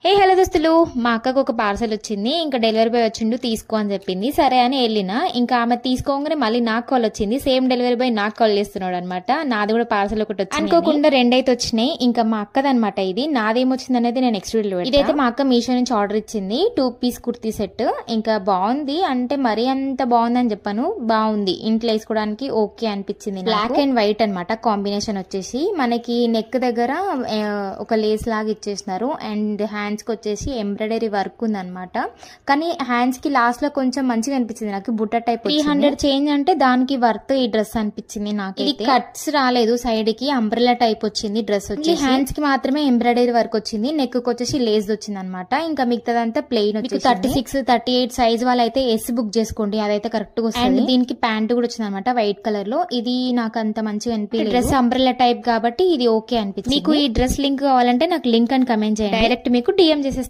Hey hello దోస్తులు, మా అక్కకు ఒక పార్సల్ వచ్చింది. ఇంకా డెలివరీ బాయ్ వచ్చిండు తీసుకో అని చెప్పింది. సరే అని వెళ్ళిన. ఇంకా ఆమె తీసుకోగానే మళ్ళీ నాకు కాల్ వచ్చింది. సేమ్ డెలివరీ బాయ్ నాకు కాల్ చేస్తున్నాడు అనమాట. నాది కూడా పార్సల్ ఒకటి వచ్చింది. అనుకోకుండా రెండైతే వచ్చినాయి. ఇంకా మా అక్కదనమాట ఇది. నాదేమొచ్చింది అనేది నేను నెక్స్ట్ వీడియో. ఇదైతే మా అక్క మీషో నుంచి ఆర్డర్ ఇచ్చింది. 2 పీస్ కుర్తీ సెట్. ఇంకా బాగుంది, అంటే మరీ అంత బాగుందని చెప్పాను, బాగుంది. ఇంట్లో వేసుకోవడానికి ఓకే అనిపించింది. బ్లాక్ అండ్ వైట్ అనమాట కాంబినేషన్ వచ్చేసి. మనకి నెక్ దగ్గర ఒక లేస్ లాగా ఇచ్చేసినారు. అండ్ హ్యాండ్స్ కి వచ్చేసి ఎంబ్రాయిడరీ వర్క్ ఉందన్నమాట. కానీ హ్యాండ్స్ కి లాస్ట్ లో కొంచెం మంచిగా అనిపించింది నాకు. బుట్ట టైప్ 300 చేంజ్ అంటే దానికి వర్త్ ఈ డ్రెస్ అనిపించింది నాకు. ఇది కట్స్ రాలేదు, సైడ్ కి అంబ్రెల్లా టైప్ వచ్చింది డ్రెస్ వచ్చి. హ్యాండ్స్ కి మాత్రమే ఎంబ్రాయిడరీ వర్క్ వచ్చింది. నెక్ కి వచ్చేసి లేస్ వచ్చింది అనమాట. ఇంకా మిగతాదంతా ప్లెయిన్ వచ్చి 36, 38 సైజ్ వాళ్ళైతే ఎస్ బుక్ చేసుకోండి, అదైతే కరెక్ట్ గా వస్తుంది. అండ్ దీనికి ప్యాంట్ కూడా వచ్చింది అనమాట వైట్ కలర్ లో. ఇది నాకు అంత మంచిగా అనిపించింది. డ్రెస్ అంబ్రెల్లా టైప్ కాబట్టి ఇది ఓకే అనిపించింది. మీకు ఈ డ్రెస్ లింక్ కావాలంటే నాకు లింక్ అని కమెంట్ చేయండి. డైరెక్ట్ మీకు DM చేసేస్తాను.